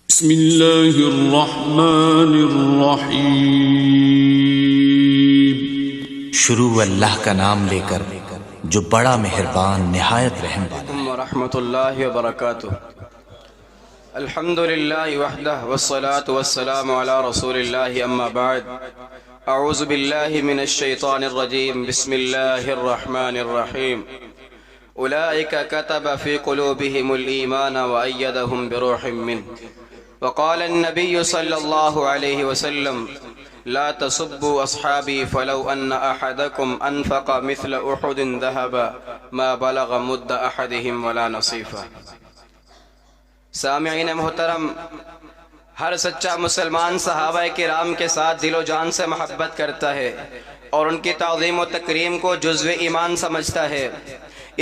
بسم اللہ الرحمن الرحیم۔ شروع اللہ کا نام لے کر جو بڑا مہربان نہایت رحم والا ہے۔ ورحمۃ اللہ وبرکاتہ۔ الحمد للہ وحدہ والصلاة والسلام علی رسول اللہ، اما بعد، اعوذ باللہ من الشیطان الرجیم، بسم اللہ الرحمن الرحیم۔ اولئک کتب فی قلوبہم الایمان وأیدہم بروح منہ، وقال النبی صلی اللہ علیہ وسلم لا تسبوا اصحابی فلو ان احدکم انفق مثل احد ذهبا ما بلغ مد احدهم ولا نصیفا۔ سامعین محترم، ہر سچا مسلمان صحابہ کرام کے ساتھ دل و جان سے محبت کرتا ہے اور ان کی تعظیم و تکریم کو جزو ایمان سمجھتا ہے،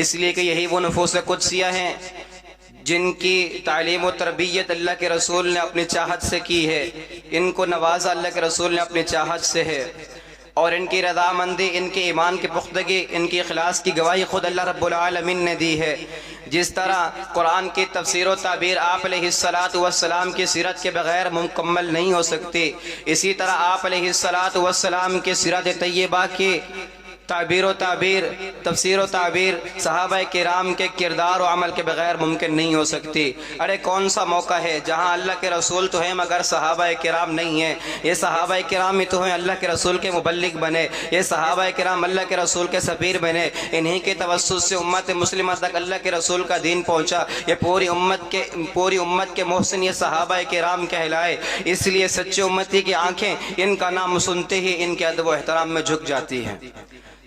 اس لیے کہ یہی وہ نفوس قدسیہ ہیں جن کی تعلیم و تربیت اللہ کے رسول نے اپنی چاہت سے کی ہے، ان کو نوازا اللہ کے رسول نے اپنی چاہت سے ہے، اور ان کی رضامندی، ان کے ایمان کی پختگی، ان کی اخلاص کی گواہی خود اللہ رب العالمین نے دی ہے۔ جس طرح قرآن کی تفسیر و تعبیر آپ علیہ السلام کی سیرت کے بغیر مکمل نہیں ہو سکتی، اسی طرح آپ علیہ السلام کی سیرت طیبہ کی تعبیر و تعبیر، تفسیر و تعبیر صحابہ کرام کے کردار و عمل کے بغیر ممکن نہیں ہو سکتی۔ ارے کون سا موقع ہے جہاں اللہ کے رسول تو ہیں مگر صحابہ کرام نہیں ہیں؟ یہ صحابہ کرام ہی تو ہیں اللہ کے رسول کے مبلغ بنے، یہ صحابہ کرام اللہ کے رسول کے سفیر بنے، انہی کے توسط سے امت مسلمہ تک اللہ کے رسول کا دین پہنچا۔ یہ پوری امت کے محسن یہ صحابہ کرام کہلائے، اس لیے سچے امتی کی آنکھیں ان کا نام سنتے ہی ان کے ادب و احترام میں جھک جاتی ہیں۔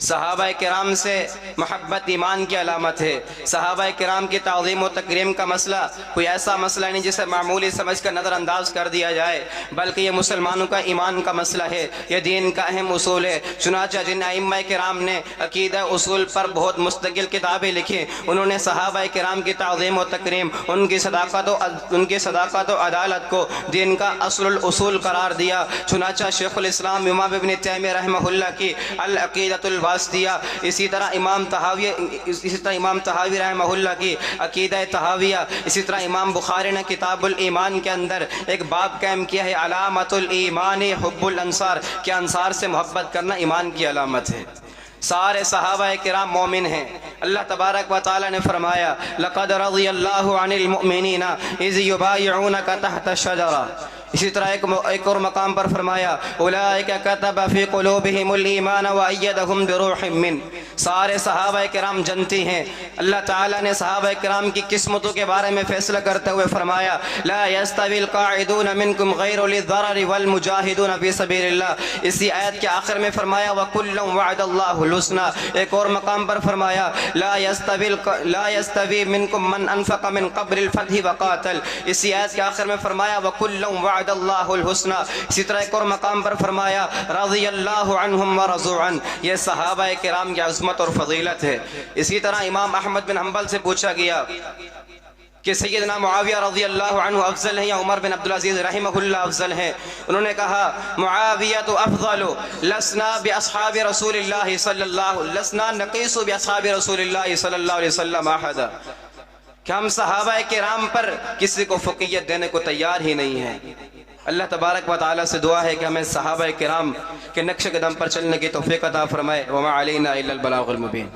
صحابہ کرام سے محبت ایمان کی علامت ہے۔ صحابہ کرام کی تعظیم و تکریم کا مسئلہ کوئی ایسا مسئلہ نہیں جسے معمولی سمجھ کر نظر انداز کر دیا جائے، بلکہ یہ مسلمانوں کا ایمان کا مسئلہ ہے، یہ دین کا اہم اصول ہے۔ چنانچہ جن ائمہ کرام نے عقیدہ اصول پر بہت مستقل کتابیں لکھی، انہوں نے صحابہ کرام کی تعظیم و تکریم، ان کی صداقت و عدالت کو دین کا اصل الاصول قرار دیا۔ چنانچہ شیخ الاسلام امام ابن تیمیہ رحمہ اللہ کی العقیدۃ الواسطیہ، اسی طرح امام تحاوی رحمہ اللہ کی عقیدہ تحاویہ، اسی طرح امام بخاری نے کتاب الایمان کے اندر ایک باب قائم کیا ہے علامت الایمان حب الانصار، کہ انصار سے محبت کرنا ایمان کی علامت ہے۔ سارے صحابہ کرام مومن ہیں۔ اللہ تبارک و تعالی نے فرمایا لقد رضی اللہ عن المؤمنین اذ یبایعونک تحت الشجرہ۔ اسی طرح ایک اور مقام پر فرمایا اولئک کتب فی قلوبہم الایمان وأیدہم بروح منہ۔ سارے صحابہ کرام جنتی ہیں۔ اللہ تعالیٰ نے صحابہ کرام کی قسمتوں کے بارے میں فیصلہ کرتے ہوئے فرمایا لا یستوی القاعدون منکم غیر اولی الضرر والمجاہدون فی سبیل اللہ۔ اسی آیت کے آخر میں فرمایا وکلا وعد اللہ الحسنی۔ ایک اور مقام پر فرمایا لا یستوی منکم من انفق من قبل الفتح وقاتل۔ اسی آیت کے آخر میں فرمایا وکلا وعد اللہ الحسنی۔ اسی طرح ایک اور مقام پر فرمایا رضی اللہ عنہم ورضوا عنہ۔ یہ صحابہ کرام کی عظمت اور فضیلت ہے۔ اسی طرح امام احمد بن حنبل سے پوچھا گیا کہ سیدنا معاویہ رضی اللہ عنہ افضل ہیں یا عمر بن عبدالعزیز رحمہ اللہ افضل ہیں؟ انہوں نے کہا معاویۃ افضل لسنا باصحاب رسول اللہ صلی اللہ لسنا نقیس باصحاب رسول اللہ صلی اللہ علیہ وسلم احدا، کہ ہم صحابہ کرام پر کسی کو فوقیت دینے کو تیار ہی نہیں ہیں۔ اللہ تبارک و تعالیٰ سے دعا ہے کہ ہمیں صحابہ کرام کے نقش قدم پر چلنے کی توفیق عطا فرمائے۔ وما علینا الا البلاغ المبین۔